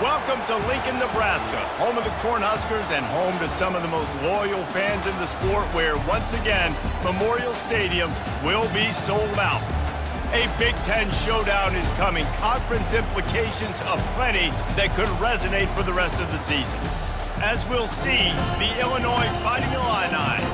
Welcome to Lincoln, Nebraska, home of the Cornhuskers and home to some of the most loyal fans in the sport where, once again, Memorial Stadium will be sold out. A Big Ten showdown is coming. Conference implications aplenty that could resonate for the rest of the season. As we'll see, the Illinois Fighting Illini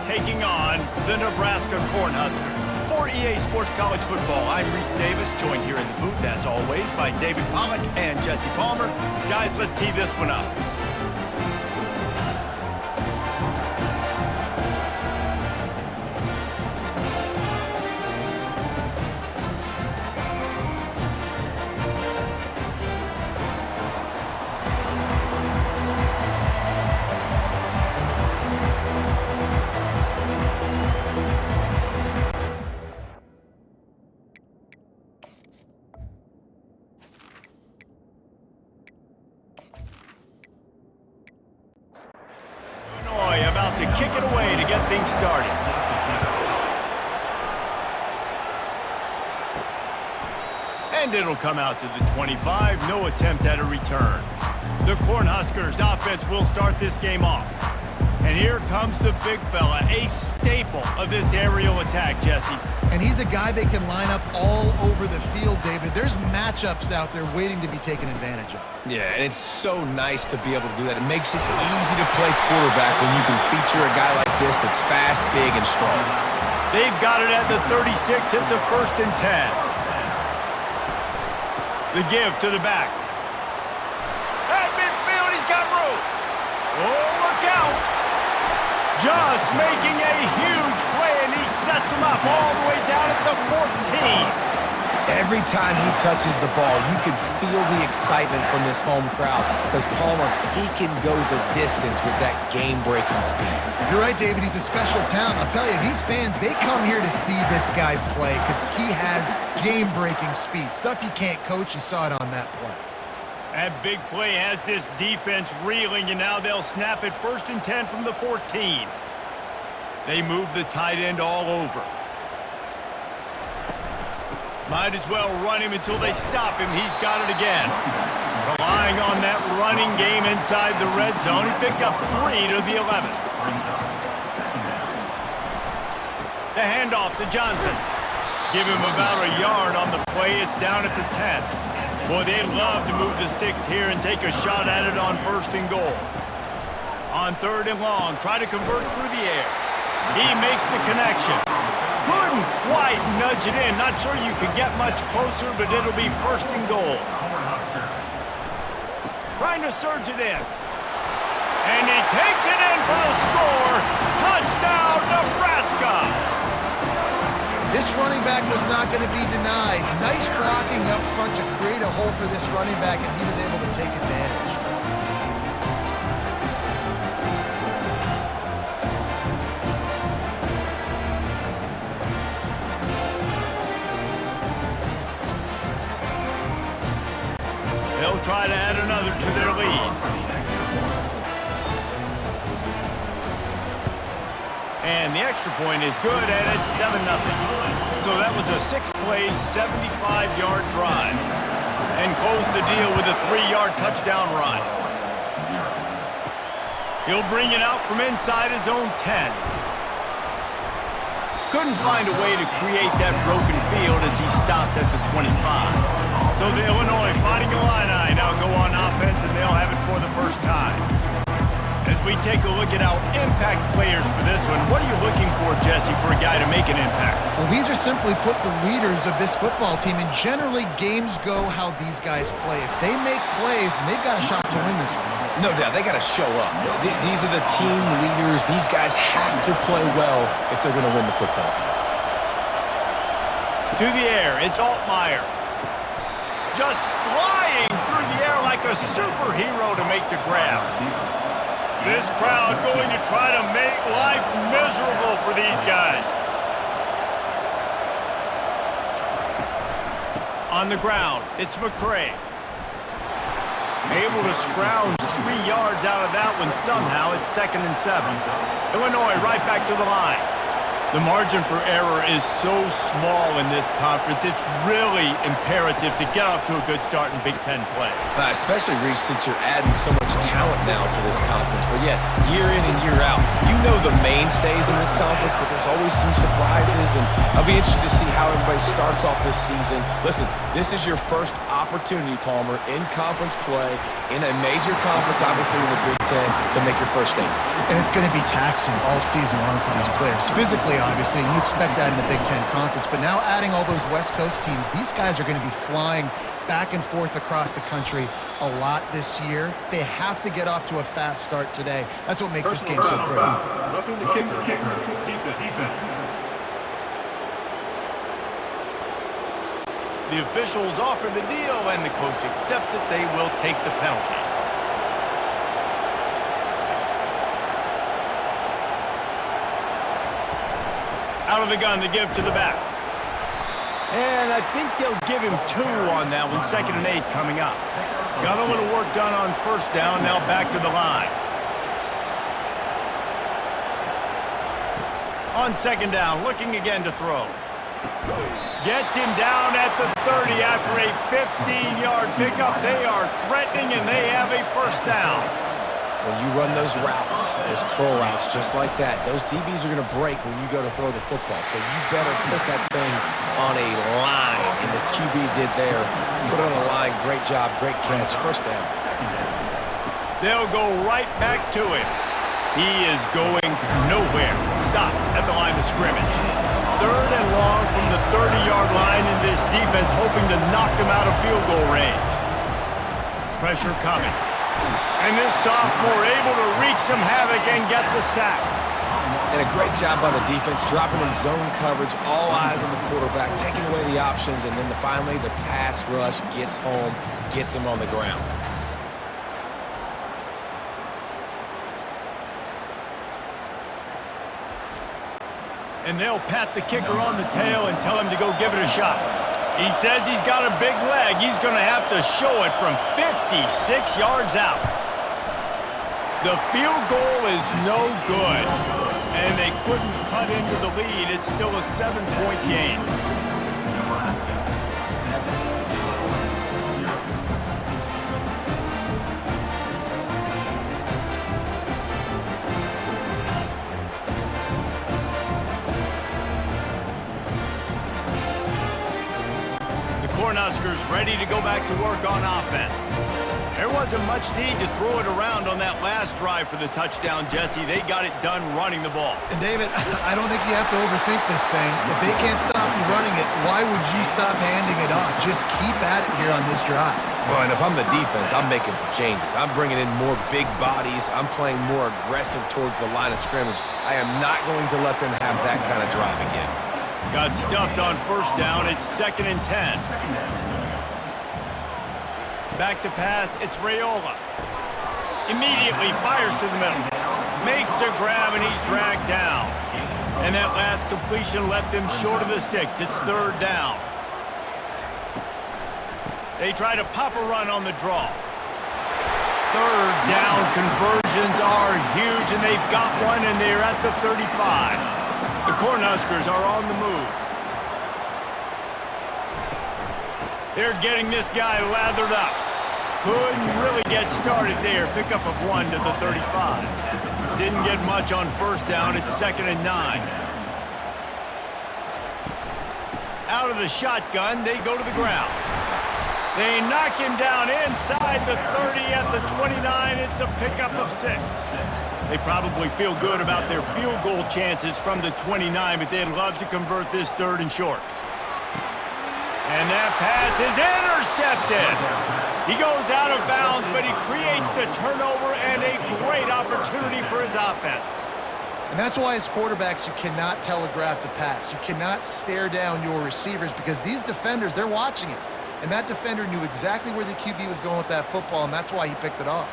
taking on the Nebraska Cornhuskers. For EA Sports College Football, I'm Reese Davis, joined here in the booth, as always, by David Pollack and Jesse Palmer. Guys, let's tee this one up. About to kick it away to get things started. And it'll come out to the 25, no attempt at a return. The Cornhuskers offense will start this game off. And here comes the big fella, a staple of this aerial attack, Jesse. And he's a guy that can line up all over the field, David. There's matchups out there waiting to be taken advantage of. Yeah, and it's so nice to be able to do that. It makes it easy to play quarterback when you can feature a guy like this that's fast, big, and strong. They've got it at the 36. It's a 1st and 10. The give to the back. At midfield, he's got room. Oh, look out. Just making a huge play, and he sets him up all the way down at the 14. Every time he touches the ball, you can feel the excitement from this home crowd because Palmer, he can go the distance with that game-breaking speed. You're right, David. He's a special talent. I'll tell you, these fans, they come here to see this guy play because he has game-breaking speed. Stuff you can't coach. You saw it on that play. That big play has this defense reeling, and now they'll snap it 1st and 10 from the 14. They move the tight end all over. Might as well run him until they stop him. He's got it again. Relying on that running game inside the red zone. He picked up 3 to the 11. The handoff to Johnson. Give him about a yard on the play. It's down at the 10. Boy, they'd love to move the sticks here and take a shot at it on 1st and goal. On 3rd and long, try to convert through the air. He makes the connection. Couldn't quite nudge it in. Not sure you could get much closer, but it'll be 1st and goal. Trying to surge it in. And he takes it in for the score. Touchdown, Nebraska! This running back was not going to be denied. Nice blocking up front to create a hole for this running back, and he was able to take advantage. They'll try to add another to their lead. And the extra point is good, and it's 7-0. So that was a 6-play, 75-yard drive. And close the deal with a 3-yard touchdown run. He'll bring it out from inside his own 10. Couldn't find a way to create that broken field as he stopped at the 25. So the Illinois Fighting Illini now go on offense, and they'll have it for the first time. As we take a look at our impact players for this one, what are you looking for, Jesse, for a guy to make an impact? Well, these are simply put the leaders of this football team, and generally games go how these guys play. If they make plays, then they've got a shot to win this one. No doubt, they got to show up. These are the team leaders. These guys have to play well if they're going to win the football game. To the air, it's Altmaier. Just flying through the air like a superhero to make the grab. This crowd going to try to make life miserable for these guys. On the ground, it's McCray. Able to scrounge 3 yards out of that one somehow. It's 2nd and 7. Illinois right back to the line. The margin for error is so small in this conference, it's really imperative to get off to a good start in Big Ten play. Especially, Reese, since you're adding so much talent now to this conference. But yeah, year in and year out, you know the mainstays in this conference, but there's always some surprises, and I'll be interested to see how everybody starts off this season. Listen, this is your first opportunity, Palmer, in conference play, in a major conference, obviously in the Big Ten, to make your first statement. And it's going to be taxing all season long for these players. Physically, obviously, and you expect that in the Big Ten Conference. But now adding all those West Coast teams, these guys are going to be flying back and forth across the country a lot this year. They have to get off to a fast start today. That's what makes this game so critical. Roughing the kicker. Defense. The officials offer the deal, and the coach accepts it. They will take the penalty. Out of the gun to give to the back. And I think they'll give him 2 on that one. 2nd and 8 coming up. Got a little work done on first down. Now back to the line. On 2nd down, looking again to throw. Gets him down at the 30 after a 15-yard pickup. They are threatening, and they have a first down. When you run those routes, those curl routes, just like that, those DBs are going to break when you go to throw the football. So you better put that thing on a line, and the QB did there. Put it on a line. Great job, great catch. First down. They'll go right back to him. He is going nowhere. Stop at the line of scrimmage. 3rd and long from the 30-yard line, in this defense hoping to knock them out of field goal range. Pressure coming. And this sophomore able to wreak some havoc and get the sack. And a great job by the defense, dropping in zone coverage, all eyes on the quarterback, taking away the options, and then finally the pass rush gets home, gets him on the ground. And they'll pat the kicker on the tail and tell him to go give it a shot. He says he's got a big leg. He's going to have to show it from 56 yards out. The field goal is no good, and they couldn't cut into the lead. It's still a 7-point game. Cornhuskers ready to go back to work on offense. There wasn't much need to throw it around on that last drive for the touchdown, Jesse. They got it done running the ball. And David, I don't think you have to overthink this thing. If they can't stop you running it, why would you stop handing it off? Just keep at it here on this drive. Well, and if I'm the defense, I'm making some changes. I'm bringing in more big bodies. I'm playing more aggressive towards the line of scrimmage. I am not going to let them have that kind of drive again. Got stuffed on first down. It's 2nd and 10. Back to pass. It's Raiola. Immediately fires to the middle. Makes the grab, and he's dragged down. And that last completion left them short of the sticks. It's 3rd down. They try to pop a run on the draw. 3rd down conversions are huge, and they've got one, and they're at the 35. The Cornhuskers are on the move. They're getting this guy lathered up. Couldn't really get started there. Pickup of 1 to the 35. Didn't get much on first down. It's 2nd and 9. Out of the shotgun, they go to the ground. They knock him down inside the 30 at the 29. It's a pickup of 6. They probably feel good about their field goal chances from the 29, but they'd love to convert this 3rd and short. And that pass is intercepted. He goes out of bounds, but he creates the turnover and a great opportunity for his offense. And that's why as quarterbacks, you cannot telegraph the pass. You cannot stare down your receivers because these defenders, they're watching it. And that defender knew exactly where the QB was going with that football, and that's why he picked it off.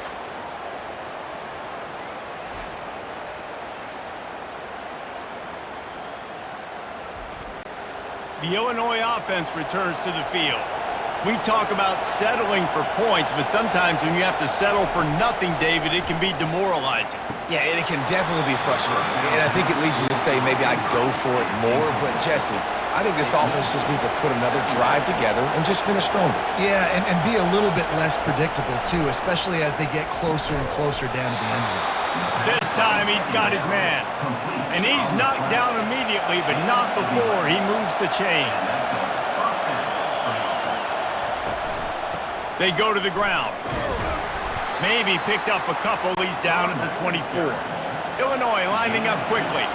The Illinois offense returns to the field. We talk about settling for points, but sometimes when you have to settle for nothing, David, it can be demoralizing. Yeah, and it can definitely be frustrating. And I think it leads you to say maybe I go for it more. But, Jesse, I think this offense just needs to put another drive together and just finish stronger. Yeah, and be a little bit less predictable, too, especially as they get closer and closer down to the end zone. This time he's got his man. And he's knocked down immediately, but not before he moves the chains. They go to the ground. Maybe picked up a couple. He's down at the 24. Illinois lining up quickly.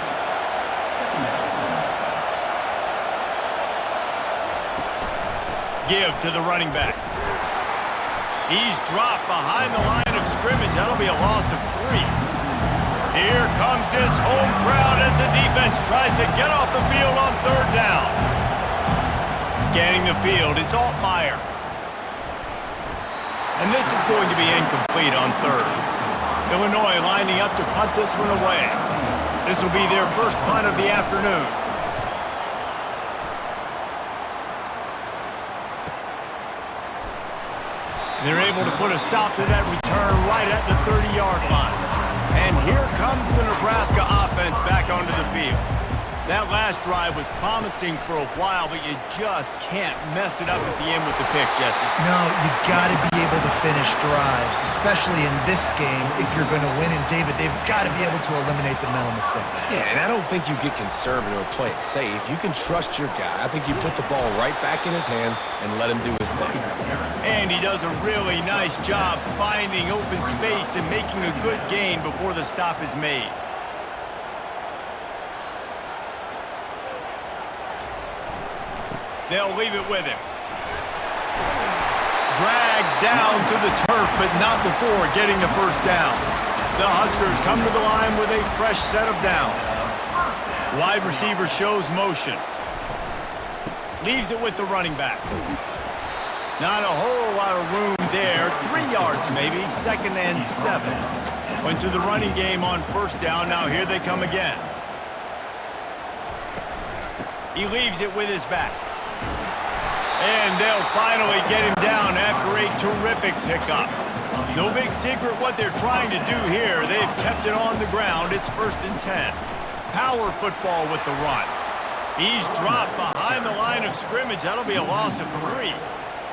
Give to the running back. He's dropped behind the line of scrimmage. That'll be a loss of 3. Here comes this home crowd as the defense tries to get off the field on 3rd down. Scanning the field, it's Altmaier. And this is going to be incomplete on 3rd. Illinois lining up to punt this one away. This will be their first punt of the afternoon. They're able to put a stop to that return right at the 30-yard line. And here comes the Nebraska offense back onto the field. That last drive was promising for a while, but you just can't mess it up at the end with the pick, Jesse. No, you got to be able to finish drives, especially in this game if you're going to win. And, David, they've got to be able to eliminate the mental mistakes. Yeah, and I don't think you get conservative or play it safe. You can trust your guy. I think you put the ball right back in his hands and let him do his thing. And he does a really nice job finding open space and making a good gain before the stop is made. They'll leave it with him. Dragged down to the turf, but not before getting the first down. The Huskers come to the line with a fresh set of downs. Wide receiver shows motion. Leaves it with the running back. Not a whole lot of room there. 3 yards maybe, 2nd and 7. Went to the running game on 1st down. Now here they come again. He leaves it with his back. And they'll finally get him down after a terrific pickup. No big secret what they're trying to do here. They've kept it on the ground. It's 1st and 10. Power football with the run. He's dropped behind the line of scrimmage. That'll be a loss of 3.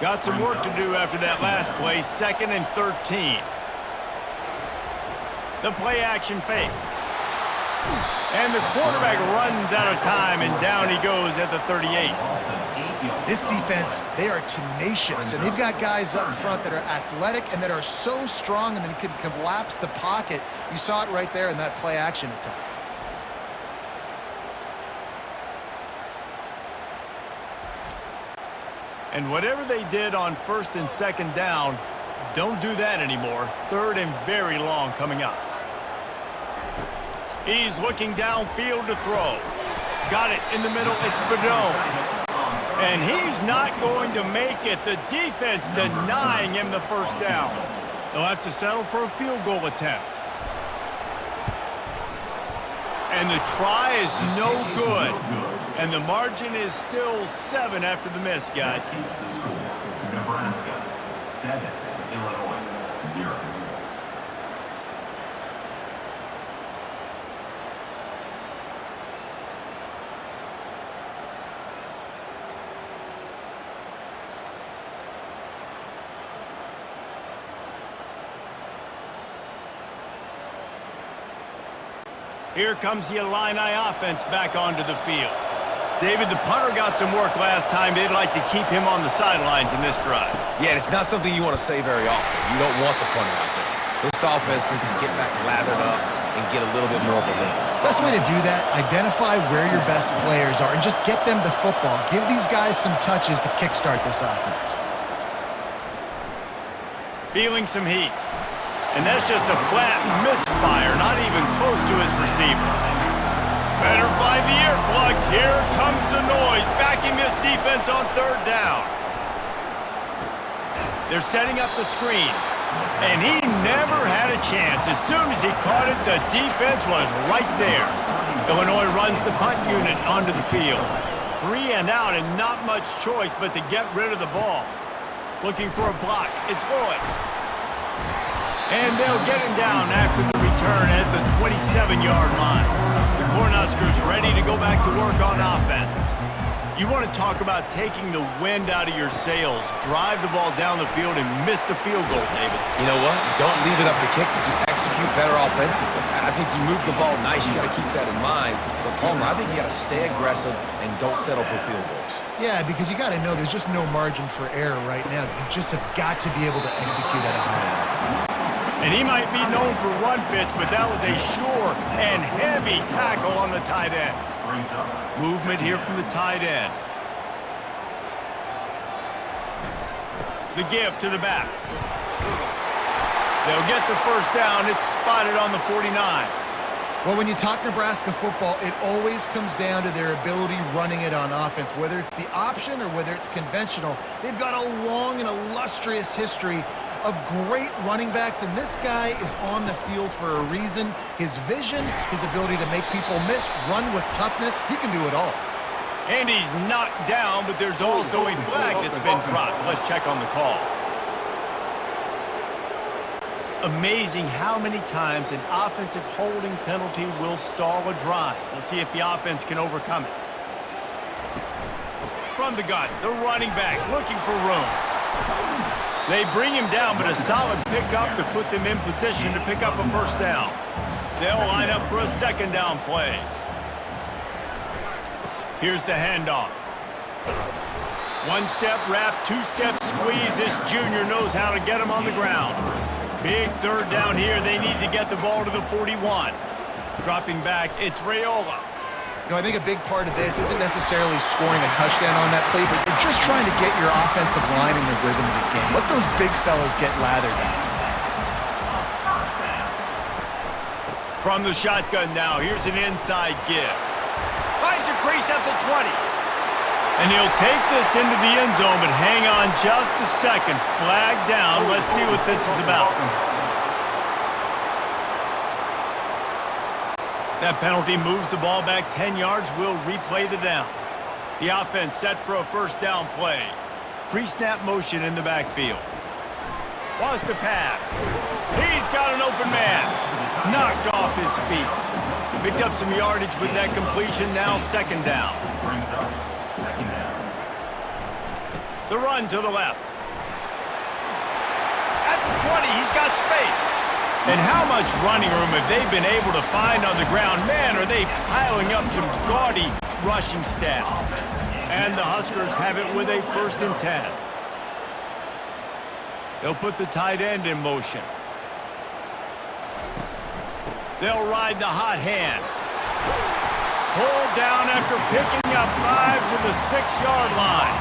Got some work to do after that last play. 2nd and 13. The play action fake. And the quarterback runs out of time, and down he goes at the 38. This defense, they are tenacious, and they've got guys up front that are athletic and that are so strong and that can collapse the pocket. You saw it right there in that play action attempt. And whatever they did on 1st and 2nd down, don't do that anymore. 3rd and very long coming up. He's looking downfield to throw. Got it in the middle. It's Fedone. And he's not going to make it. The defense denying him the first down. They'll have to settle for a field goal attempt. And the try is no good. And the margin is still 7 after the miss, guys. Nebraska 7, Illinois 0. Here comes the Illini offense back onto the field. David, the punter got some work last time. They'd like to keep him on the sidelines in this drive. Yeah, it's not something you want to say very often. You don't want the punter out there. This offense needs to get back lathered up and get a little bit more of a lead. Best way to do that, identify where your best players are and just get them the football. Give these guys some touches to kickstart this offense. Feeling some heat. And that's just a flat misfire, not even close to his receiver. Better find the ear plugged. Here comes the noise, backing this defense on 3rd down. They're setting up the screen, and he never had a chance. As soon as he caught it, the defense was right there. Illinois runs the punt unit onto the field. 3 and out, and not much choice but to get rid of the ball. Looking for a block. It's Lloyd. And they'll get him down after the return at the 27-yard line. The Cornhuskers ready to go back to work on offense. You want to talk about taking the wind out of your sails. Drive the ball down the field and miss the field goal, David. You know what? Don't leave it up to kickers. Execute better offensively. I think you move the ball nice. You got to keep that in mind. But, Palmer, I think you got to stay aggressive and don't settle for field goals. Yeah, because you got to know there's just no margin for error right now. You just have got to be able to execute at a high level. And he might be known for run fits, but that was a sure and heavy tackle on the tight end. Movement here from the tight end. The give to the back. They'll get the first down. It's spotted on the 49. Well, when you talk Nebraska football, it always comes down to their ability running it on offense. Whether it's the option or whether it's conventional, they've got a long and illustrious history of great running backs, and this guy is on the field for a reason. His vision, his ability to make people miss, run with toughness, he can do it all. And he's knocked down, but there's also a flag that's been dropped. Let's check on the call. Amazing how many times an offensive holding penalty will stall a drive. We'll see if the offense can overcome it. From the gun, the running back looking for room. They bring him down, but a solid pickup to put them in position to pick up a first down. They'll line up for a second down play. Here's the handoff. One-step wrap, two-step squeeze. This junior knows how to get him on the ground. Big third down here. They need to get the ball to the 41. Dropping back, it's Raiola. You know, I think a big part of this isn't necessarily scoring a touchdown on that play, but you're just trying to get your offensive line in the rhythm of the game. Let those big fellas get lathered out. From the shotgun now, here's an inside give. Finds a crease at the 20. And he'll take this into the end zone, but hang on just a second. Flag down. Let's see what this is about. That penalty moves the ball back 10 yards. We'll replay the down. The offense set for a first down play. Pre-snap motion in the backfield. Wants to pass. He's got an open man. Knocked off his feet. Picked up some yardage with that completion. Now second down. The run to the left. At the 20, he's got space. And how much running room have they been able to find on the ground? Man, are they piling up some gaudy rushing stats. And the Huskers have it with a 1st and 10. They'll put the tight end in motion. They'll ride the hot hand. Pulled down after picking up 5 to the 6-yard line.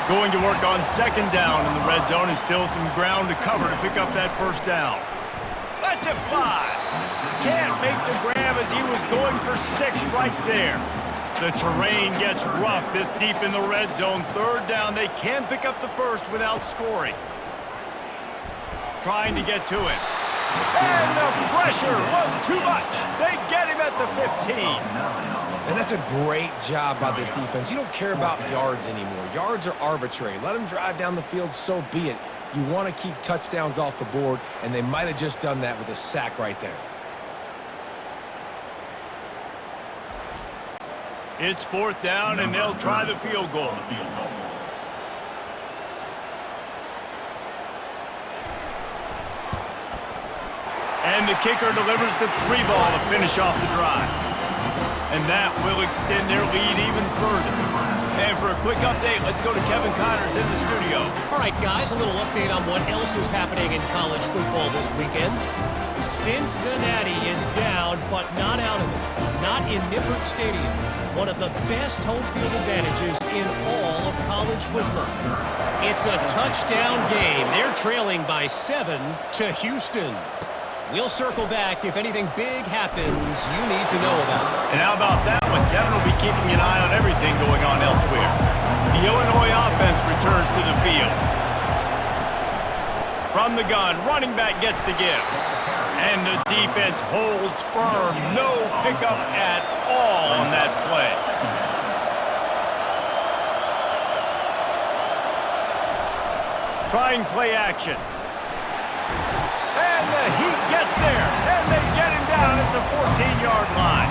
Going to work on second down in the red zone, and still some ground to cover to pick up that first down. Lets it fly. Can't make the grab as he was going for 6 right there. The terrain gets rough this deep in the red zone. Third down, they can pick up the first without scoring. Trying to get to it. And the pressure was too much. They get him at the 15. And that's a great job by this defense. You don't care about yards anymore. Yards are arbitrary. Let them drive down the field, so be it. You want to keep touchdowns off the board, and they might have just done that with a sack right there. It's 4th down, and they'll try the field goal. And the kicker delivers the 3 ball to finish off the drive. And that will extend their lead even further. And for a quick update, let's go to Kevin Connors in the studio. All right, guys, a little update on what else is happening in college football this weekend. Cincinnati is down, but not out of it. Not in Nippert Stadium, one of the best home field advantages in all of college football. It's a touchdown game. They're trailing by 7 to Houston. We'll circle back if anything big happens you need to know about. And how about that one? Kevin will be keeping an eye on everything going on elsewhere. The Illinois offense returns to the field. From the gun, running back gets the give. And the defense holds firm. No pickup at all on that play. Trying play action. And the Heat gets there. And they get him down at the 14-yard line.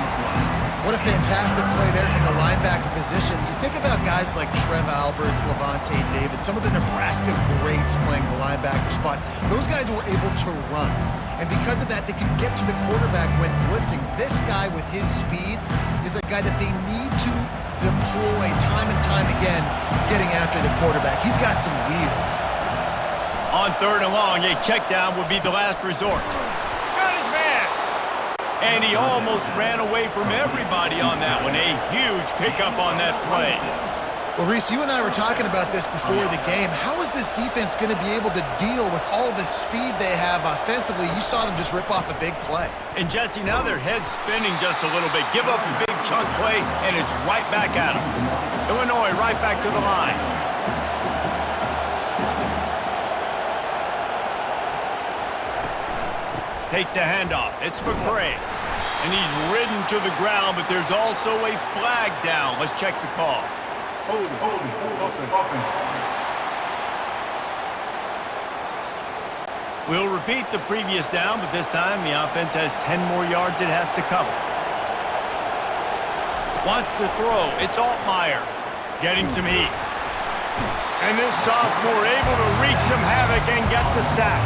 What a fantastic play there from the linebacker position. You think about guys like Trev Alberts, Levante David, some of the Nebraska greats playing the linebacker spot. Those guys were able to run. And because of that, they could get to the quarterback when blitzing. This guy with his speed is a guy that they need to deploy time and time again getting after the quarterback. He's got some wheels. On 3rd and long, a check down would be the last resort. Got his man. And he almost ran away from everybody on that one. A huge pickup on that play. Well, Reese, you and I were talking about this before the game. How is this defense going to be able to deal with all the speed they have offensively? You saw them just rip off a big play. And, Jesse, now their head's spinning just a little bit. Give up a big chunk play, and it's right back at them. Illinois right back to the line. Takes the handoff. It's McCray. And he's ridden to the ground, but there's also a flag down. Let's check the call. Hold open. We'll repeat the previous down, but this time the offense has 10 more yards it has to cover. Wants to throw. It's Altmaier. Getting some heat. And this sophomore able to wreak some havoc and get the sack.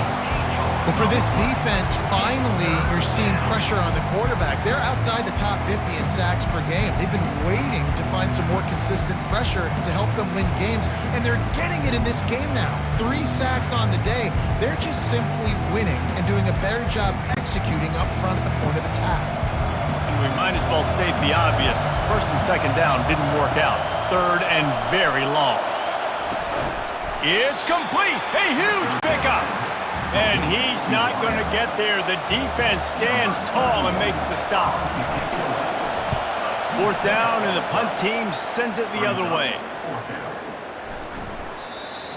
Well, for this defense, finally, you're seeing pressure on the quarterback. They're outside the top 50 in sacks per game. They've been waiting to find some more consistent pressure to help them win games, and they're getting it in this game now. 3 sacks on the day. They're just simply winning and doing a better job executing up front at the point of attack. And we might as well state the obvious. 1st and 2nd down didn't work out. 3rd and very long. It's complete. A huge pickup. And he's not going to get there. The defense stands tall and makes the stop. 4th down, and the punt team sends it the other way.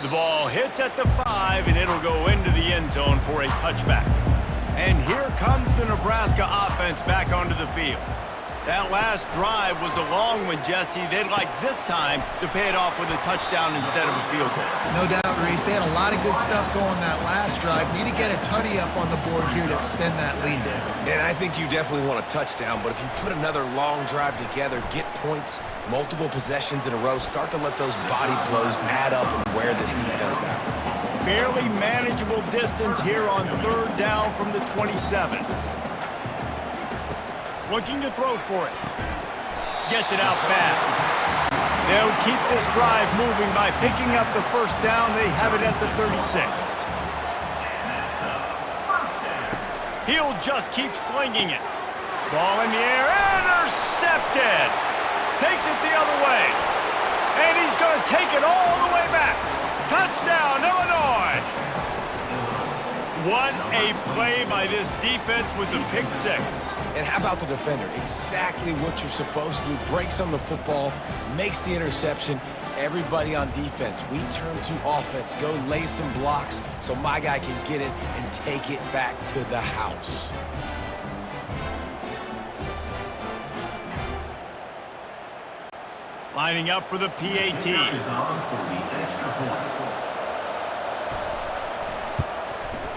The ball hits at the 5, and it'll go into the end zone for a touchback. And here comes the Nebraska offense back onto the field. That last drive was a long one, Jesse. They'd like this time to pay it off with a touchdown instead of a field goal. No doubt, Reese. They had a lot of good stuff going that last drive. Need to get a tutty up on the board here to extend that lead, David. And I think you definitely want a touchdown, but if you put another long drive together, get points, multiple possessions in a row, start to let those body blows add up and wear this defense out. Fairly manageable distance here on 3rd down from the 27. Looking to throw for it. Gets it out fast. They'll keep this drive moving by picking up the 1st down. They have it at the 36. He'll just keep slinging it. Ball in the air. Intercepted. Takes it the other way. And he's going to take it all the way back. Touchdown, Illinois. What a play by this defense with the pick 6. And how about the defender? Exactly what you're supposed to do. Breaks on the football, makes the interception. Everybody on defense, we turn to offense. Go lay some blocks so my guy can get it and take it back to the house. Lining up for the PAT.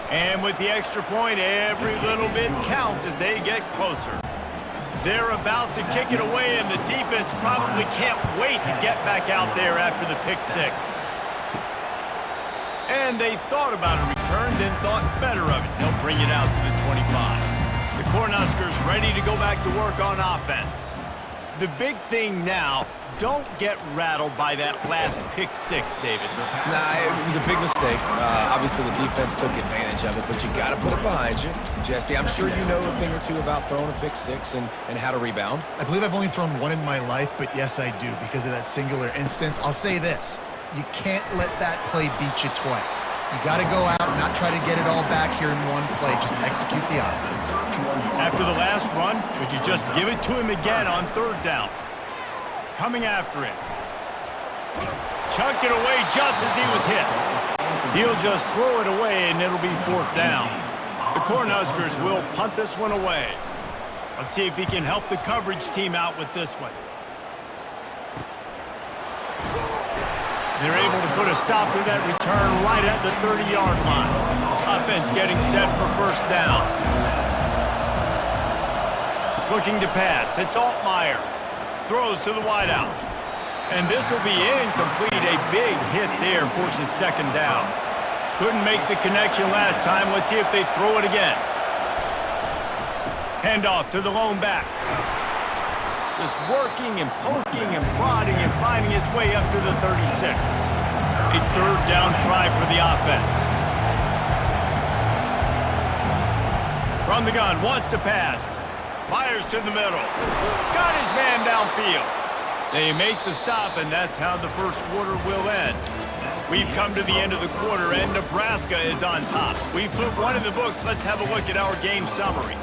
And with the extra point, every little bit counts as they get closer. They're about to kick it away, and the defense probably can't wait to get back out there after the pick 6. And they thought about a return, then thought better of it. They'll bring it out to the 25. The Cornhuskers ready to go back to work on offense. The big thing now, don't get rattled by that last pick 6, David. Nah, it was a big mistake. Obviously, the defense took advantage of it, but you got to put it behind you. Jesse, I'm sure you know a thing or two about throwing a pick 6 and how to rebound. I believe I've only thrown one in my life, but yes, I do because of that singular instance. I'll say this. You can't let that play beat you twice. You got to go out and not try to get it all back here in one play. Just execute the offense. After the last run, would you just give it to him again on 3rd down? Coming after it. Chucked it away just as he was hit. He'll just throw it away, and it'll be 4th down. The Cornhuskers will punt this one away. Let's see if he can help the coverage team out with this one. They're able to put a stop to that return right at the 30-yard line. Offense getting set for first down. Looking to pass. It's Altmaier. Throws to the wideout. And this will be incomplete. A big hit there forces second down. Couldn't make the connection last time. Let's see if they throw it again. Handoff to the lone back. Just working and poking and prodding and finding his way up to the 36. A third down try for the offense. From the gun, wants to pass. Fires to the middle. Got his man downfield. They make the stop, and that's how the first quarter will end. We've come to the end of the quarter, and Nebraska is on top. We've put one in the books. Let's have a look at our game summary.